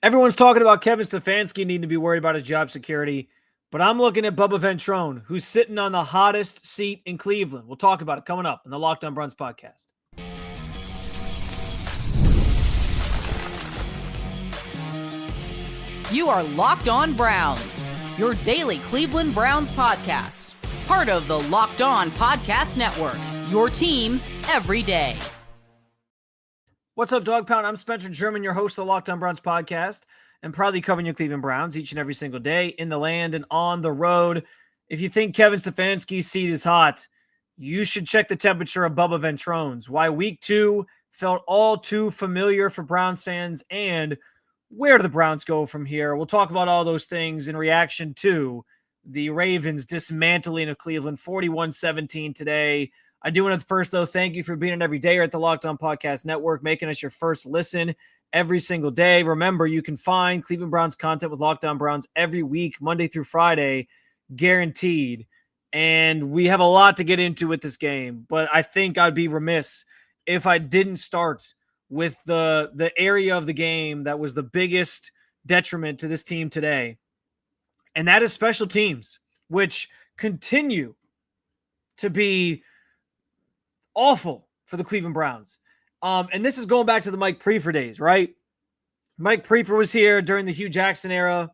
Everyone's talking about Kevin Stefanski needing to be worried about his job security, but I'm looking at Bubba Ventrone, who's sitting on the hottest seat in Cleveland. We'll talk about it coming up in the Locked On Browns podcast. You are Locked On Browns, your daily Cleveland Browns podcast. Part of the Locked On Podcast Network, your team every day. What's up, Dog Pound? I'm Spencer German, your host of the Locked On Browns podcast, and proudly covering your Cleveland Browns each and every single day in the land and on the road. If you think Kevin Stefanski's seat is hot, you should check the temperature of Bubba Ventrone's. Why week 2 felt all too familiar for Browns fans, and where do the Browns go from here? We'll talk about all those things in reaction to the Ravens dismantling of Cleveland 41-17 today. I do want to first, though, thank you for being an every day at the Locked On Podcast Network, making us your first listen every single day. Remember, you can find Cleveland Browns content with Locked On Browns every week, Monday through Friday, guaranteed. And we have a lot to get into with this game, but I think I'd be remiss if I didn't start with the area of the game that was the biggest detriment to this team today. And that is special teams, which continue to be awful for the Cleveland Browns. And this is going back to the Mike Priefer days, right? Mike Priefer was here during the Hugh Jackson era.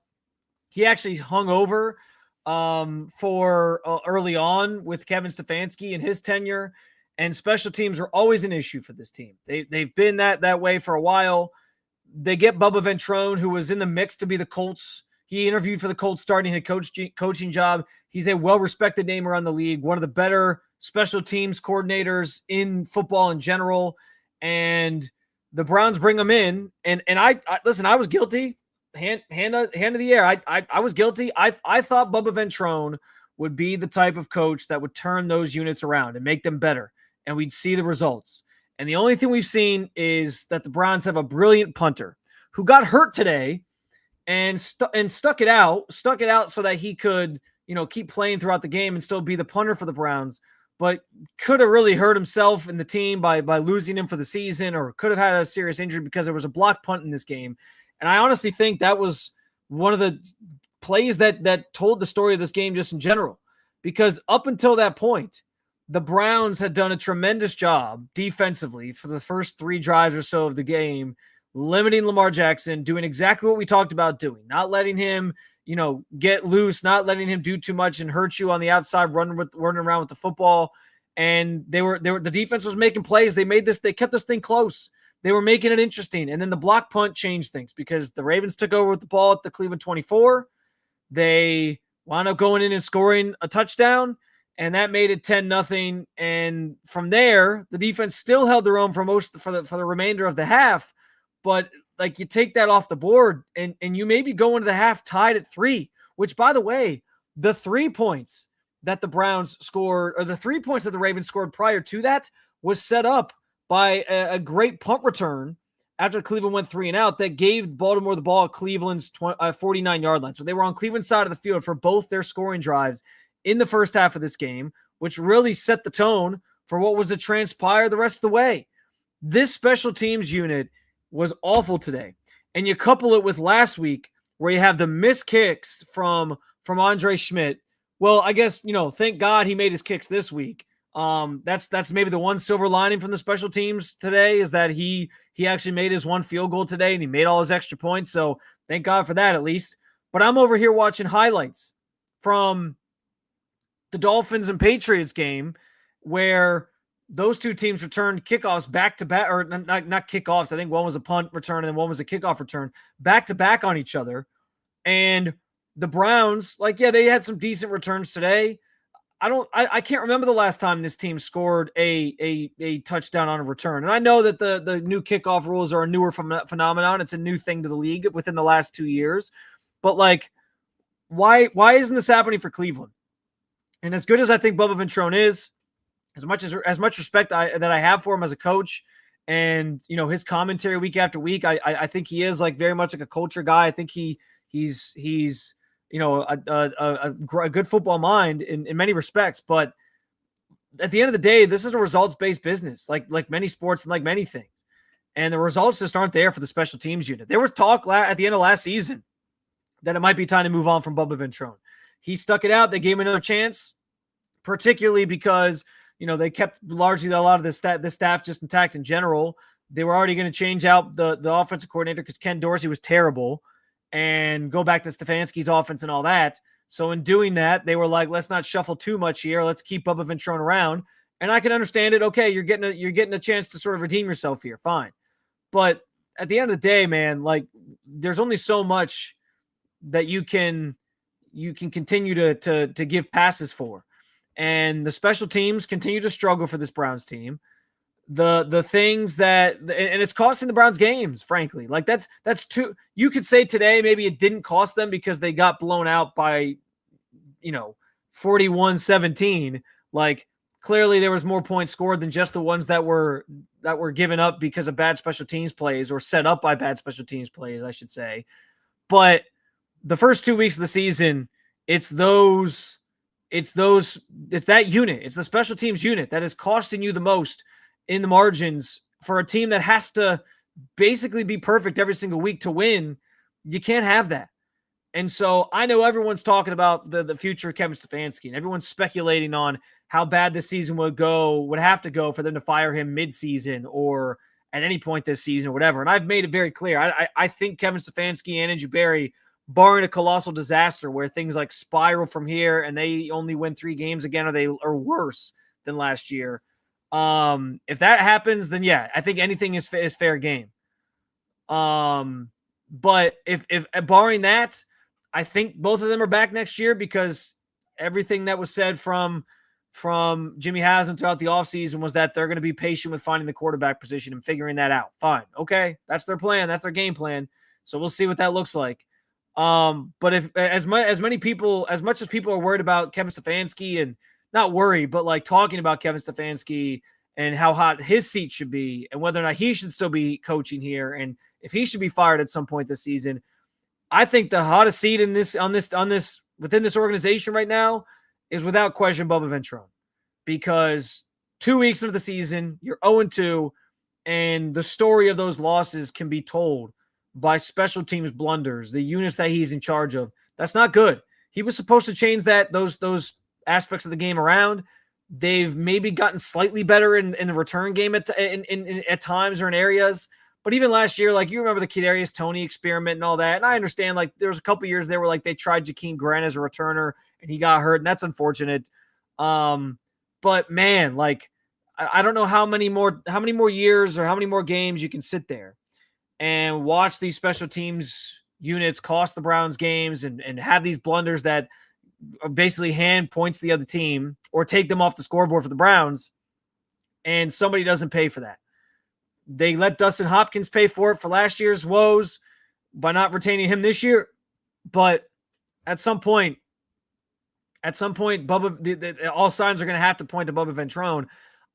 He actually hung over for early on with Kevin Stefanski in his tenure. And special teams are always an issue for this team. They've been that way for a while. They get Bubba Ventrone, who was in the mix to be the Colts. He interviewed for the Colts starting head coaching job. He's a well-respected name around the league, one of the better special teams coordinators in football in general. And the Browns bring him in. And I listen, I was guilty. Hand of the air. I was guilty. I thought Bubba Ventrone would be the type of coach that would turn those units around and make them better. And we'd see the results. And the only thing we've seen is that the Browns have a brilliant punter who got hurt today and stuck it out so that he could, keep playing throughout the game and still be the punter for the Browns, but could have really hurt himself and the team by losing him for the season, or could have had a serious injury because there was a blocked punt in this game. And I honestly think that was one of the plays that told the story of this game just in general, because up until that point, the Browns had done a tremendous job defensively for the first 3 drives or so of the game, limiting Lamar Jackson, doing exactly what we talked about doing, not letting him, get loose, not letting him do too much and hurt you on the outside, running around with the football. And the defense was making plays. They kept this thing close. They were making it interesting. And then the block punt changed things because the Ravens took over with the ball at the Cleveland 24. They wound up going in and scoring a touchdown, and that made it 10-0. And from there, the defense still held their own for the remainder of the half. But like, you take that off the board and you maybe go into the half tied at 3, which, by the way, the 3 points that the Browns scored, or the 3 points that the Ravens scored prior to that, was set up by a great punt return after Cleveland went 3 and out that gave Baltimore the ball at Cleveland's 49-yard line. So they were on Cleveland's side of the field for both their scoring drives in the first half of this game, which really set the tone for what was to transpire the rest of the way. This special teams unit was awful today. And you couple it with last week where you have the missed kicks from Andre Schmidt. Well, I guess, thank God he made his kicks this week. That's maybe the one silver lining from the special teams today, is that he actually made his 1 field goal today and he made all his extra points. So thank God for that, at least. But I'm over here watching highlights from the Dolphins and Patriots game where those two teams returned kickoffs back to back, or not kickoffs. I think one was a punt return and then one was a kickoff return, back to back on each other. And the Browns, they had some decent returns today. I can't remember the last time this team scored a touchdown on a return. And I know that the new kickoff rules are a newer phenomenon. It's a new thing to the league within the last 2 years. But why isn't this happening for Cleveland? And as good as I think Bubba Ventrone is, as much respect that I have for him as a coach, and his commentary week after week, I think he is very much like a culture guy. I think he's a good football mind in many respects. But at the end of the day, this is a results-based business, like many sports and like many things. And the results just aren't there for the special teams unit. There was talk at the end of last season that it might be time to move on from Bubba Ventrone. He stuck it out. They gave him another chance, particularly because, they kept largely a lot of the staff just intact in general. They were already going to change out the offensive coordinator because Ken Dorsey was terrible and go back to Stefanski's offense and all that. So in doing that, they were like, let's not shuffle too much here. Let's keep Bubba Ventrone around. And I can understand it. Okay, you're getting a chance to sort of redeem yourself here. Fine. But at the end of the day, man, like there's only so much that you can continue to give passes for. And the special teams continue to struggle for this Browns team. The things that, and it's costing the Browns games, frankly. Like that's too, you could say today maybe it didn't cost them because they got blown out by 41-17. Like clearly there was more points scored than just the ones that were given up because of bad special teams plays, or set up by bad special teams plays, I should say. But the first 2 weeks of the season, it's that unit, it's the special teams unit that is costing you the most in the margins for a team that has to basically be perfect every single week to win. You can't have that. And so I know everyone's talking about the future of Kevin Stefanski, and everyone's speculating on how bad this season would have to go for them to fire him mid-season or at any point this season or whatever. And I've made it very clear. I think Kevin Stefanski and Andrew Berry, barring a colossal disaster where things like spiral from here and they only win 3 games again, or they are worse than last year. If that happens, then yeah, I think anything is fair game. But if barring that, I think both of them are back next year, because everything that was said from Jimmy Haslam throughout the offseason was that they're going to be patient with finding the quarterback position and figuring that out. Fine. Okay. That's their plan. That's their game plan. So we'll see what that looks like. But if as much as people are worried about Kevin Stefanski, and not worried, but like talking about Kevin Stefanski and how hot his seat should be and whether or not he should still be coaching here and if he should be fired at some point this season, I think the hottest seat within this organization right now is without question Bubba Ventrone, because 2 weeks into the season, you're 0-2, and the story of those losses can be told by special teams blunders, the units that he's in charge of. That's not good. He was supposed to change those aspects of the game around. They've maybe gotten slightly better in the return game at times or in areas. But even last year, like you remember the Kadarius Toney experiment and all that. And I understand like there was a couple years there where like they tried Jakeem Grant as a returner and he got hurt, and that's unfortunate. But man, like I don't know how many more years or how many more games you can sit there and watch these special teams units cost the Browns games and have these blunders that basically hand points the other team or take them off the scoreboard for the Browns, and somebody doesn't pay for that. They let Dustin Hopkins pay for it for last year's woes by not retaining him this year. But at some point, Bubba, all signs are going to have to point to Bubba Ventrone.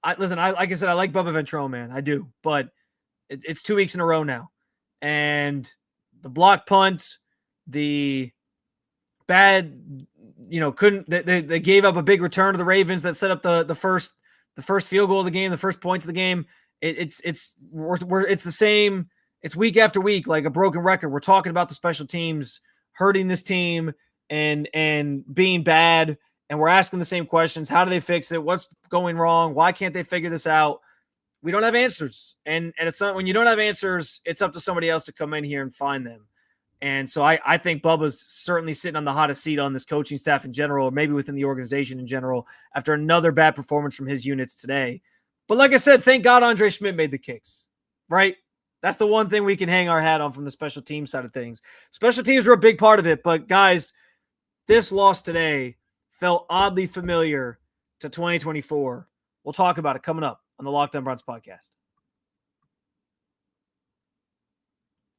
Like I said, I like Bubba Ventrone, man. I do. But it's 2 weeks in a row now. And the blocked punt, the bad, they gave up a big return to the Ravens that set up the first field goal of the game, the first points of the game. It's the same. It's week after week, like a broken record. We're talking about the special teams hurting this team and being bad, and we're asking the same questions. How do they fix it? What's going wrong? Why can't they figure this out? We don't have answers, and it's not, when you don't have answers, it's up to somebody else to come in here and find them. And so I think Bubba's certainly sitting on the hottest seat on this coaching staff in general, or maybe within the organization in general, after another bad performance from his units today. But like I said, thank God Andre Schmidt made the kicks, right? That's the one thing we can hang our hat on from the special team side of things. Special teams were a big part of it, but guys, this loss today felt oddly familiar to 2024. We'll talk about it coming up on the Locked On Browns podcast.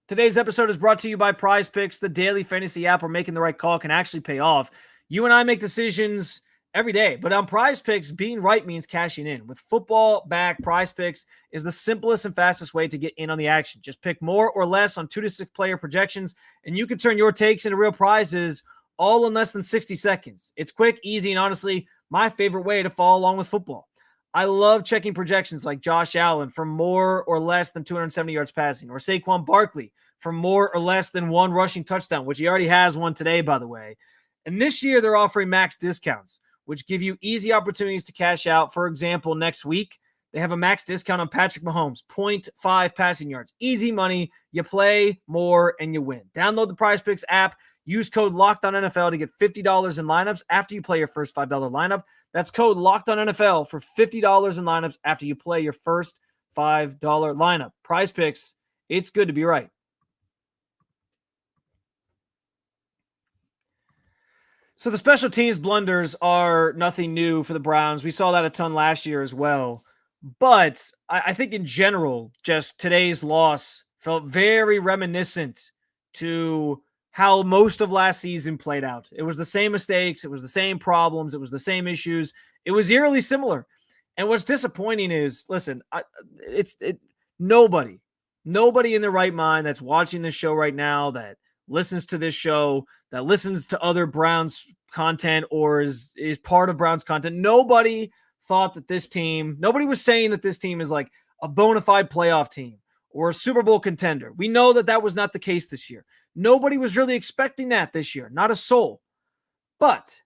Today's episode is brought to you by PrizePicks, the daily fantasy app where making the right call can actually pay off. You and I make decisions every day, but on PrizePicks, being right means cashing in. With football back, PrizePicks is the simplest and fastest way to get in on the action. Just pick more or less on 2 to 6 player projections, and you can turn your takes into real prizes all in less than 60 seconds. It's quick, easy, and honestly, my favorite way to follow along with football. I love checking projections like Josh Allen for more or less than 270 yards passing, or Saquon Barkley for more or less than one rushing touchdown, which he already has one today, by the way. And this year, they're offering max discounts, which give you easy opportunities to cash out. For example, next week, they have a max discount on Patrick Mahomes, 0.5 passing yards. Easy money. You play more and you win. Download the PrizePicks app. Use code LOCKEDONNFL to get $50 in lineups after you play your first $5 lineup. That's code LOCKEDONNFL for $50 in lineups after you play your first $5 lineup. PrizePicks, it's good to be right. So the special teams blunders are nothing new for the Browns. We saw that a ton last year as well. But I think in general, just today's loss felt very reminiscent to how most of last season played out. It was the same mistakes. It was the same problems. It was the same issues. It was eerily similar. And what's disappointing is, listen, nobody in their right mind that's watching this show right now, that listens to this show, that listens to other Browns content or is part of Browns content, nobody thought that this team, nobody was saying that this team is like a bona fide playoff team or a Super Bowl contender. We know that that was not the case this year. Nobody was really expecting that this year, not a soul. But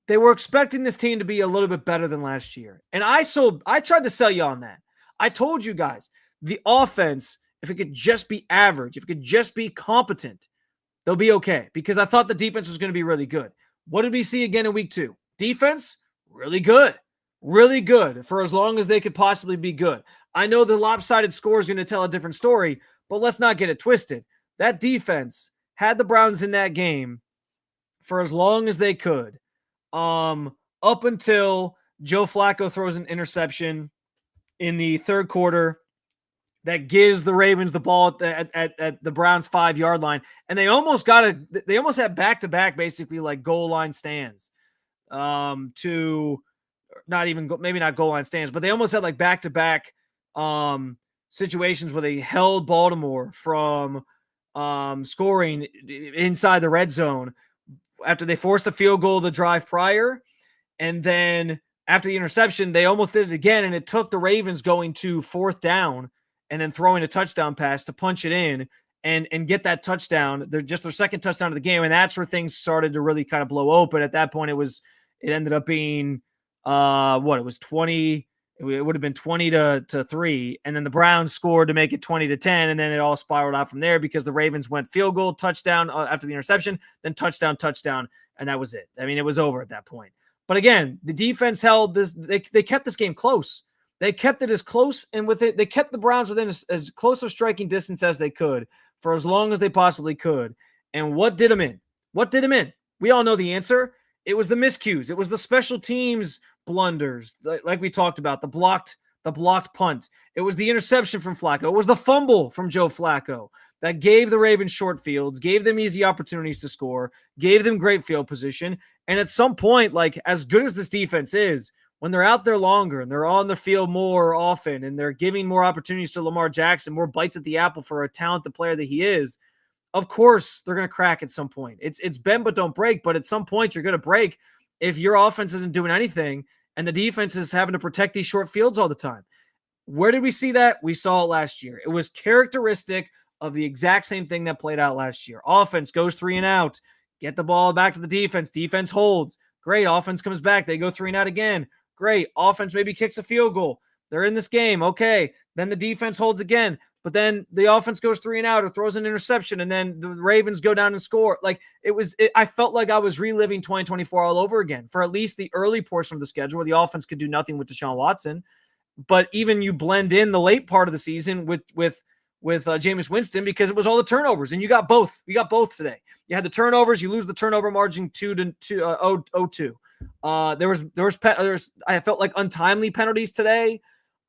they were expecting this team to be a little bit better than last year. And I tried to sell you on that. I told you guys, the offense, if it could just be average, if it could just be competent, they'll be okay. Because I thought the defense was going to be really good. What did we see again in week 2? Defense, really good. Really good for as long as they could possibly be good. I know the lopsided score is going to tell a different story, but let's not get it twisted. That defense had the Browns in that game for as long as they could, up until Joe Flacco throws an interception in the third quarter that gives the Ravens the ball at the Browns 5-yard line, and they almost had back-to-back basically like goal line stands, to not even maybe not goal line stands, but they almost had like back-to-back situations where they held Baltimore from scoring inside the red zone after they forced a field goal the drive prior. And then after the interception, they almost did it again. And it took the Ravens going to 4th down and then throwing a touchdown pass to punch it in and get that touchdown. They're just their second touchdown of the game. And that's where things started to really kind of blow open. At that point, it ended up being it was 20. It would have been 20-3. And then the Browns scored to make it 20-10. And then it all spiraled out from there because the Ravens went field goal, touchdown after the interception, then touchdown. And that was it. I mean, it was over at that point. But again, the defense held this. They kept this game close. They kept it as close, and with it, they kept the Browns within as close of striking distance as they could for as long as they possibly could. And what did them in? We all know the answer. It was the miscues. It was the special teams blunders, like we talked about, the blocked punt. It was the interception from Flacco. It was the fumble from Joe Flacco that gave the Ravens short fields, gave them easy opportunities to score, gave them great field position. And at some point, like as good as this defense is, when they're out there longer and they're on the field more often and they're giving more opportunities to Lamar Jackson, more bites at the apple for a talented player that he is, of course they're going to crack at some point. It's bend but don't break, but at some point you're going to break if your offense isn't doing anything and the defense is having to protect these short fields all the time. Where did we see that? We saw it last year. It was characteristic of the exact same thing that played out last year. Offense goes 3 and out, get the ball back to the defense. Defense holds. Great. Offense comes back. They go 3 and out again. Great. Offense maybe kicks a field goal. They're in this game. Okay. Then the defense holds again. But then the offense goes 3 and out or throws an interception, and then the Ravens go down and score. Like I felt like I was reliving 2024 all over again for at least the early portion of the schedule where the offense could do nothing with Deshaun Watson. But even you blend in the late part of the season with Jameis Winston because it was all the turnovers, and you got both. You got both today. You had the turnovers. You lose the turnover margin 2-2. There was I felt like untimely penalties today.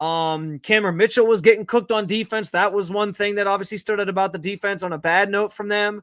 Cameron Mitchell was getting cooked on defense. That was one thing that obviously stood out about the defense on a bad note from them.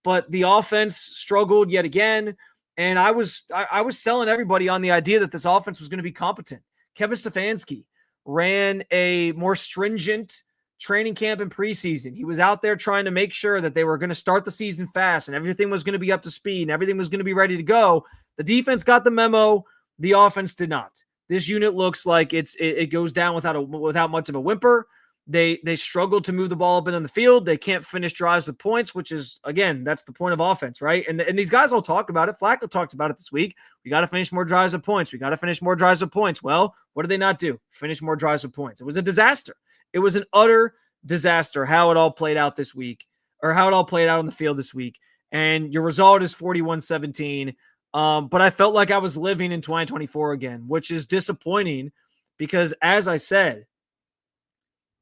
But the offense struggled yet again. And I was selling everybody on the idea that this offense was going to be competent. Kevin Stefanski ran a more stringent training camp in preseason. He was out there trying to make sure that they were going to start the season fast and everything was going to be up to speed and everything was going to be ready to go. The defense got the memo. The offense did not. This unit looks like it goes down without much of a whimper. They struggle to move the ball up and on the field. They can't finish drives with points, which is, again, that's the point of offense, right? And these guys all talk about it. Flacco talked about it this week. We got to finish more drives with points. We got to finish more drives with points. Well, what did they not do? Finish more drives with points. It was a disaster. It was an utter disaster how it all played out this week, or how it all played out on the field this week. And your result is 41-17. But I felt like I was living in 2024 again, which is disappointing because, as I said,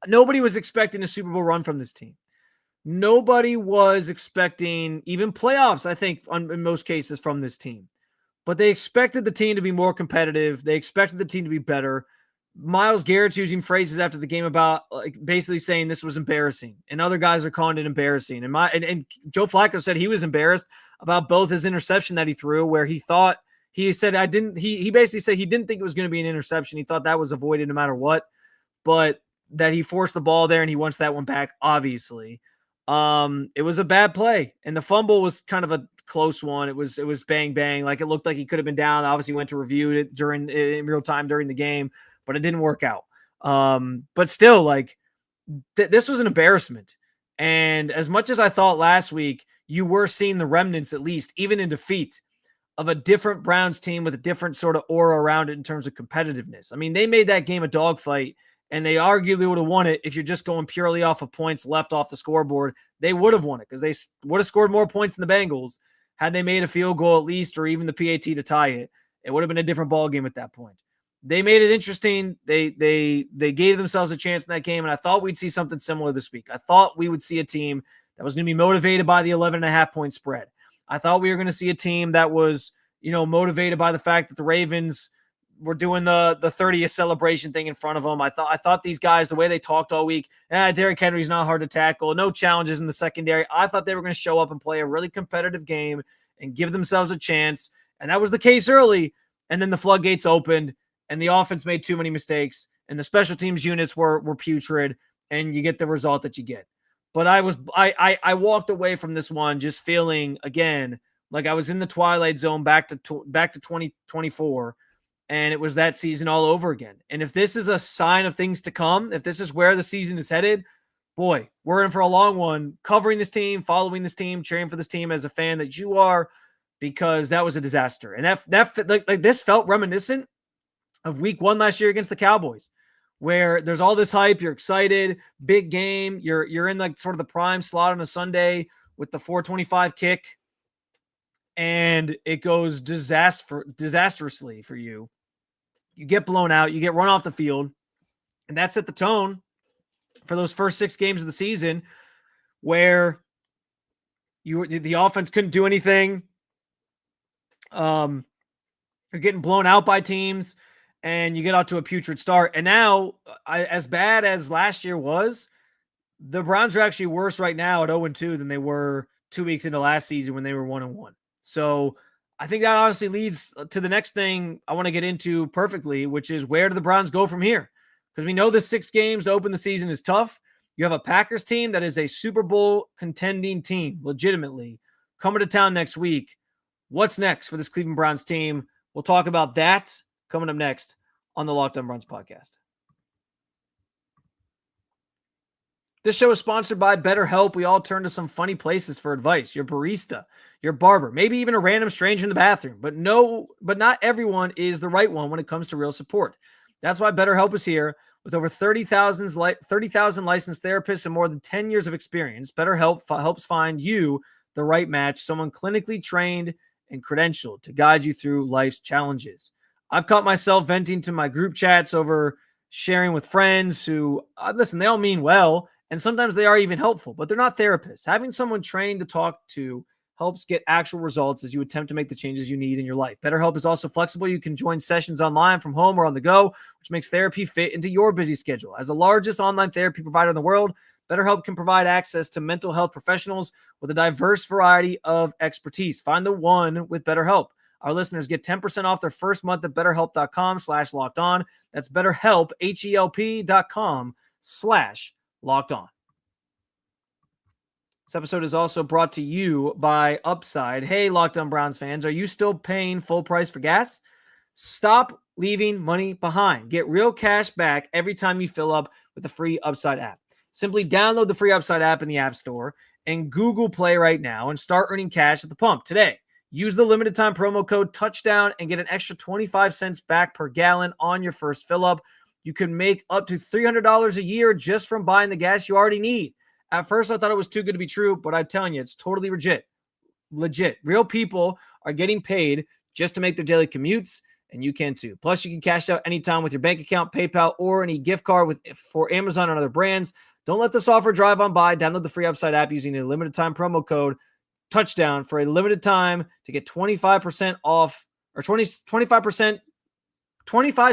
nobody was expecting a Super Bowl run from this team. Nobody was expecting even playoffs, I think, in most cases from this team. But they expected the team to be more competitive. They expected the team to be better. Myles Garrett's using phrases after the game about basically saying this was embarrassing, and other guys are calling it embarrassing. And Joe Flacco said he was embarrassed about both his interception that he threw, where he basically said he didn't think it was going to be an interception. He thought that was avoided no matter what, but that he forced the ball there and he wants that one back, obviously. It was a bad play, and the fumble was kind of a close one. It was bang, bang. Like, it looked like he could have been down. Obviously went to review it in real time during the game, but it didn't work out. But still, like, this was an embarrassment. And as much as I thought last week, you were seeing the remnants, at least, even in defeat, of a different Browns team with a different sort of aura around it in terms of competitiveness. I mean, they made that game a dogfight, and they arguably would have won it if you're just going purely off of points left off the scoreboard. They would have won it because they would have scored more points than the Bengals had they made a field goal at least, or even the PAT to tie it. It would have been a different ball game at that point. They made it interesting. They gave themselves a chance in that game, and I thought we'd see something similar this week. I thought we would see a team that was going to be motivated by the 11.5-point spread. I thought we were going to see a team that was, motivated by the fact that the Ravens were doing the 30th celebration thing in front of them. I thought these guys, the way they talked all week, Derrick Henry's not hard to tackle, no challenges in the secondary. I thought they were going to show up and play a really competitive game and give themselves a chance, and that was the case early. And then the floodgates opened, and the offense made too many mistakes, and the special teams units were putrid, and you get the result that you get. But I walked away from this one just feeling, again, like I was in the twilight zone back to 2024, and it was that season all over again. And if this is a sign of things to come, if this is where the season is headed, boy, we're in for a long one, covering this team, following this team, cheering for this team as a fan that you are, because that was a disaster. And that this felt reminiscent of week 1 last year against the Cowboys, where there's all this hype, you're excited, big game, you're in like sort of the prime slot on a Sunday with the 425 kick, and it goes disastrously for you. You get blown out, you get run off the field, and that set the tone for those first 6 games of the season, where the offense couldn't do anything. You're getting blown out by teams, and you get out to a putrid start. And now, as bad as last year was, the Browns are actually worse right now at 0-2 than they were 2 weeks into last season when they were 1-1. So I think that honestly leads to the next thing I want to get into perfectly, which is, where do the Browns go from here? Because we know the 6 games to open the season is tough. You have a Packers team that is a Super Bowl contending team, legitimately, coming to town next week. What's next for this Cleveland Browns team? We'll talk about that coming up next on the Locked On Browns podcast. This show is sponsored by BetterHelp. We all turn to some funny places for advice. Your barista, your barber, maybe even a random stranger in the bathroom. But not everyone is the right one when it comes to real support. That's why BetterHelp is here. With over 30,000 licensed therapists and more than 10 years of experience, BetterHelp helps find you the right match, someone clinically trained and credentialed to guide you through life's challenges. I've caught myself venting to my group chats over sharing with friends who, listen, they all mean well, and sometimes they are even helpful, but they're not therapists. Having someone trained to talk to helps get actual results as you attempt to make the changes you need in your life. BetterHelp is also flexible. You can join sessions online, from home, or on the go, which makes therapy fit into your busy schedule. As the largest online therapy provider in the world, BetterHelp can provide access to mental health professionals with a diverse variety of expertise. Find the one with BetterHelp. Our listeners get 10% off their first month at BetterHelp.com/LockedOn. That's BetterHelp, HELP.com/LockedOn. This episode is also brought to you by Upside. Hey, Locked On Browns fans, are you still paying full price for gas? Stop leaving money behind. Get real cash back every time you fill up with the free Upside app. Simply download the free Upside app in the App Store and Google Play right now and start earning cash at the pump today. Use the limited time promo code touchdown and get an extra 25 cents back per gallon on your first fill up. You can make up to $300 a year just from buying the gas you already need. At first, I thought it was too good to be true, but I'm telling you, it's totally legit. Real people are getting paid just to make their daily commutes, and you can too. Plus, you can cash out anytime with your bank account, PayPal, or any gift card for Amazon and other brands. Don't let this offer drive on by. Download the free Upside app using a limited time promo code touchdown for a limited time to get 25% off or 25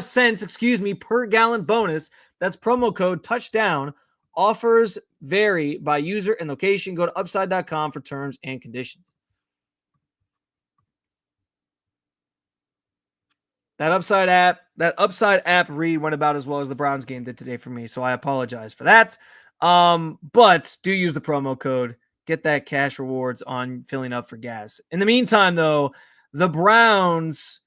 cents, per gallon bonus. That's promo code touchdown. Offers vary by user and location. Go to upside.com for terms and conditions. That Upside app read went about as well as the Browns game did today for me, so I apologize for that. But do use the promo code. Get that cash rewards on filling up for gas. In the meantime, though, the Browns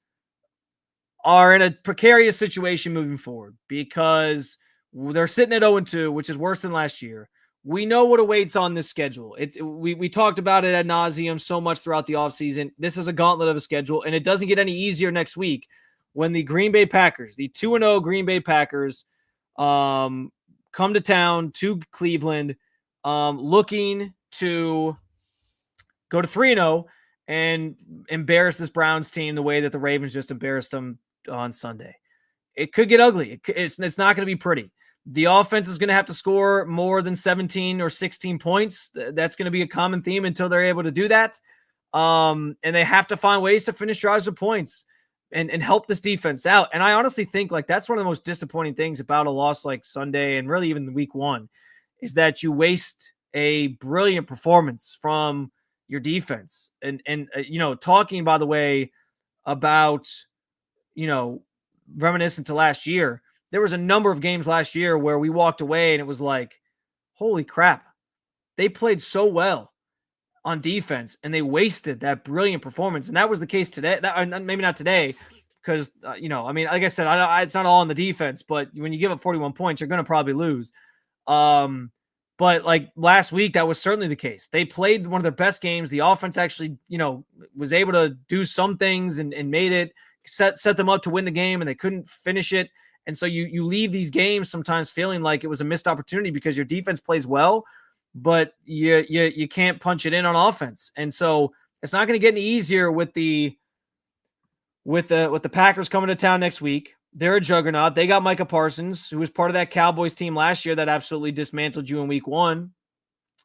are in a precarious situation moving forward because they're sitting at 0-2, which is worse than last year. We know what awaits on this schedule. We talked about it ad nauseum so much throughout the offseason. This is a gauntlet of a schedule, and it doesn't get any easier next week when the Green Bay Packers, the 2-0 Green Bay Packers, come to town to Cleveland, looking to go to 3-0 and embarrass this Browns team the way that the Ravens just embarrassed them on Sunday. It could get ugly. It's not going to be pretty. The offense is going to have to score more than 17 or 16 points. That's going to be a common theme until they're able to do that. And they have to find ways to finish drives with points and help this defense out. And I honestly think like that's one of the most disappointing things about a loss like Sunday and really even week one is that you waste a brilliant performance from your defense. And talking, by the way, about, reminiscent to last year, there was a number of games last year where we walked away and it was like, holy crap, they played so well on defense and they wasted that brilliant performance. And that was the case today. Maybe not today because, like I said, it's not all on the defense, but when you give up 41 points, you're going to probably lose. But like last week, that was certainly the case. They played one of their best games. The offense actually, was able to do some things and made it, set them up to win the game, and they couldn't finish it. And so you leave these games sometimes feeling like it was a missed opportunity because your defense plays well, but you can't punch it in on offense. And so it's not going to get any easier with the Packers coming to town next week. They're a juggernaut. They got Micah Parsons, who was part of that Cowboys team last year that absolutely dismantled you in week one.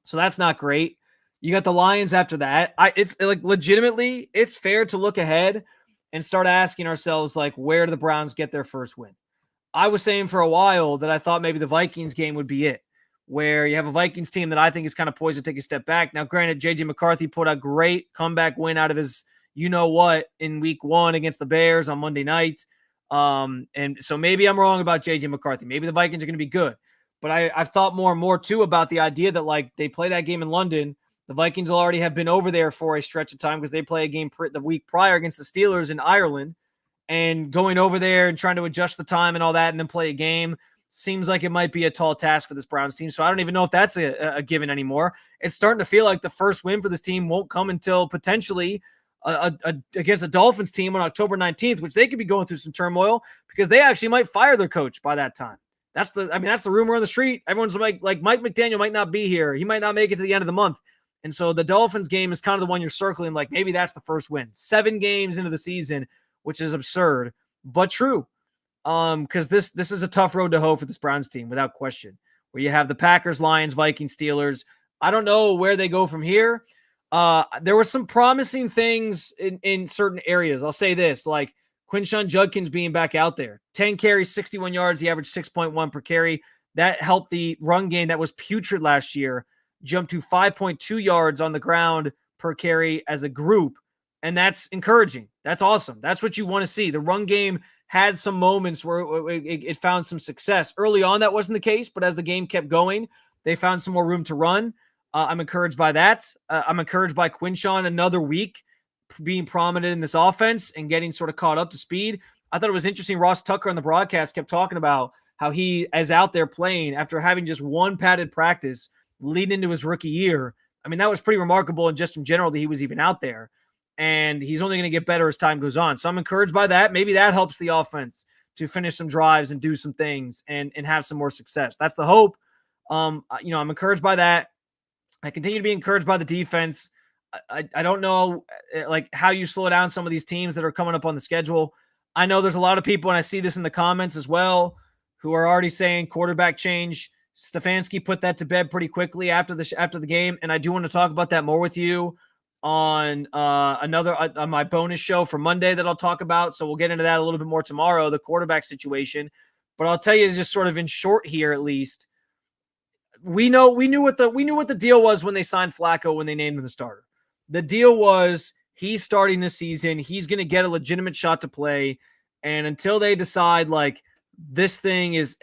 So that's not great. You got the Lions after that. It's like legitimately, it's fair to look ahead and start asking ourselves, like, where do the Browns get their first win? I was saying for a while that I thought maybe the Vikings game would be it, where you have a Vikings team that I think is kind of poised to take a step back. Now, granted, J.J. McCarthy put a great comeback win out of his you-know-what in week one against the Bears on Monday night. And so maybe I'm wrong about J.J. McCarthy. Maybe the Vikings are going to be good. But I've thought more and more, too, about the idea that, like, they play that game in London. The Vikings will already have been over there for a stretch of time because they play a game the week prior against the Steelers in Ireland. And going over there and trying to adjust the time and all that and then play a game seems like it might be a tall task for this Browns team. So I don't even know if that's a given anymore. It's starting to feel like the first win for this team won't come until potentially against a Dolphins team on October 19th, which they could be going through some turmoil because they actually might fire their coach by that time. That's the rumor on the street. Everyone's like Mike McDaniel might not be here. He might not make it to the end of the month. And so the Dolphins game is kind of the one you're circling, like maybe that's the first win. 7 games into the season, which is absurd, but true. Because this is a tough road to hoe for this Browns team, without question, where you have the Packers, Lions, Vikings, Steelers. I don't know where they go from here. There were some promising things in certain areas. I'll say this, like Quinshon Judkins being back out there. 10 carries, 61 yards. He averaged 6.1 per carry. That helped the run game that was putrid last year jump to 5.2 yards on the ground per carry as a group. And that's encouraging. That's awesome. That's what you want to see. The run game had some moments where it found some success. Early on, that wasn't the case, but as the game kept going, they found some more room to run. I'm encouraged by that. I'm encouraged by Quinshon another week being prominent in this offense and getting sort of caught up to speed. I thought it was interesting. Ross Tucker on the broadcast kept talking about how he is out there playing after having just one padded practice leading into his rookie year. I mean, that was pretty remarkable, and just in general that he was even out there. And he's only going to get better as time goes on. So I'm encouraged by that. Maybe that helps the offense to finish some drives and do some things and have some more success. That's the hope. I'm encouraged by that. I continue to be encouraged by the defense. I don't know like how you slow down some of these teams that are coming up on the schedule. I know there's a lot of people, and I see this in the comments as well, who are already saying quarterback change. Stefanski put that to bed pretty quickly after the game, and I do want to talk about that more with you on on my bonus show for Monday that I'll talk about. So we'll get into that a little bit more tomorrow, the quarterback situation. But I'll tell you just sort of in short here, at least, we knew what the deal was when they signed Flacco, when they named him the starter. The deal was he's starting this season. He's going to get a legitimate shot to play. And until they decide like this thing is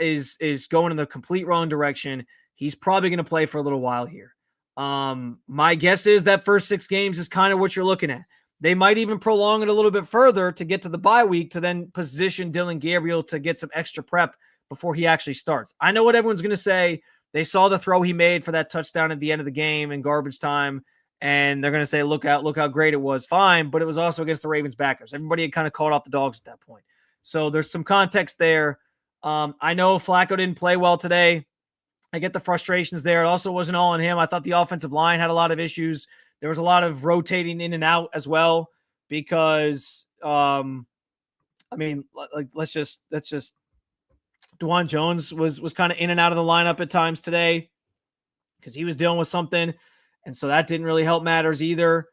going in the complete wrong direction, he's probably going to play for a little while here. My guess is that first 6 games is kind of what you're looking at. They might even prolong it a little bit further to get to the bye week to then position Dillon Gabriel to get some extra prep before he actually starts. I know what everyone's going to say. They saw the throw he made for that touchdown at the end of the game in garbage time, and they're going to say, look how great it was. Fine, but it was also against the Ravens backers. Everybody had kind of called off the dogs at that point. So there's some context there. I know Flacco didn't play well today. I get the frustrations there. It also wasn't all on him. I thought the offensive line had a lot of issues. There was a lot of rotating in and out as well because, let's just DeJuan Jones was kind of in and out of the lineup at times today because he was dealing with something. And so that didn't really help matters either,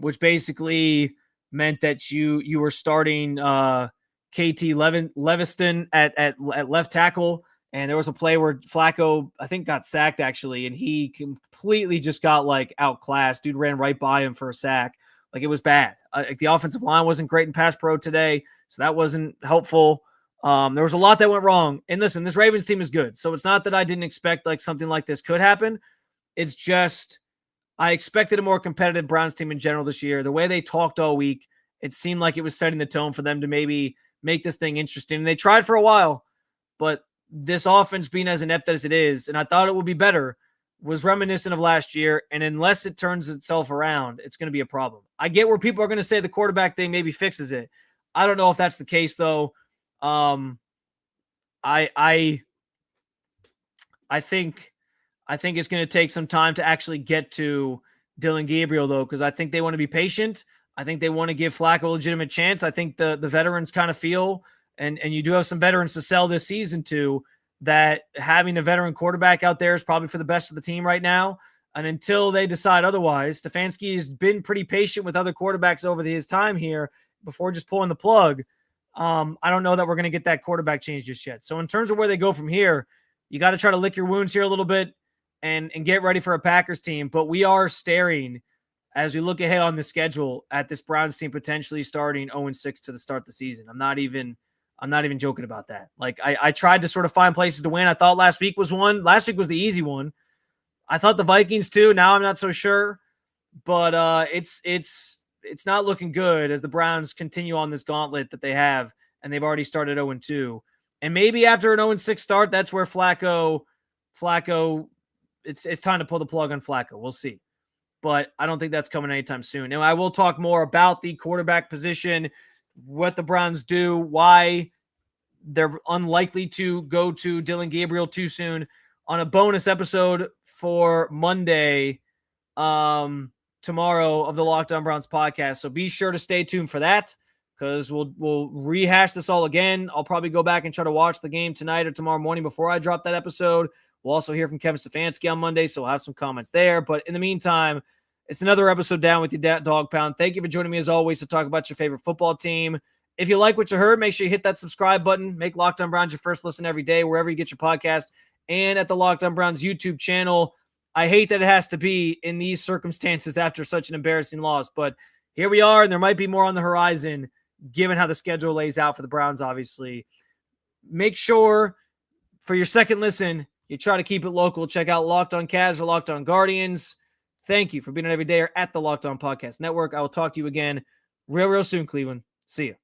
which basically meant that you were starting KT Leviston at left tackle. And there was a play where Flacco, I think, got sacked actually, and he completely just got like outclassed. Dude ran right by him for a sack. Like it was bad. The offensive line wasn't great in pass pro today, so that wasn't helpful. There was a lot that went wrong. And listen, this Ravens team is good. So it's not that I didn't expect like something like this could happen. It's just I expected a more competitive Browns team in general this year. The way they talked all week, it seemed like it was setting the tone for them to maybe make this thing interesting. And they tried for a while, but this offense being as inept as it is, and I thought it would be better, was reminiscent of last year. And unless it turns itself around, it's going to be a problem. I get where people are going to say the quarterback thing maybe fixes it. I don't know if that's the case though. I think it's going to take some time to actually get to Dillon Gabriel though, because I think they want to be patient. I think they want to give Flacco a legitimate chance. I think the veterans kind of feel, and you do have some veterans to sell this season to, that having a veteran quarterback out there is probably for the best of the team right now. And until they decide otherwise, Stefanski has been pretty patient with other quarterbacks over his time here before just pulling the plug. I don't know that we're going to get that quarterback change just yet. So in terms of where they go from here, you got to try to lick your wounds here a little bit and get ready for a Packers team. But we are staring, as we look ahead on the schedule, at this Browns team potentially starting 0-6 to the start of the season. I'm not even joking about that. Like I tried to sort of find places to win. I thought last week was one. Last week was the easy one. I thought the Vikings too. Now I'm not so sure, but it's not looking good as the Browns continue on this gauntlet that they have, and they've already started 0-2. And maybe after an 0-6 start, that's where Flacco, it's time to pull the plug on Flacco. We'll see. But I don't think that's coming anytime soon. Now, I will talk more about the quarterback position, what the Browns do, why they're unlikely to go to Dillon Gabriel too soon on a bonus episode for Monday, tomorrow of the Locked On Browns podcast. So be sure to stay tuned for that, because we'll rehash this all again. I'll probably go back and try to watch the game tonight or tomorrow morning before I drop that episode. We'll also hear from Kevin Stefanski on Monday, so we'll have some comments there. But in the meantime, it's another episode down with your Dog Pound. Thank you for joining me as always to talk about your favorite football team. If you like what you heard, make sure you hit that subscribe button. Make Locked On Browns your first listen every day, wherever you get your podcast, and at the Locked On Browns YouTube channel. I hate that it has to be in these circumstances after such an embarrassing loss, but here we are, and there might be more on the horizon given how the schedule lays out for the Browns, obviously. Make sure for your second listen, you try to keep it local. Check out Locked On Cavs or Locked On Guardians. Thank you for being on every day or at the Locked On Podcast Network. I will talk to you again real soon, Cleveland. See you.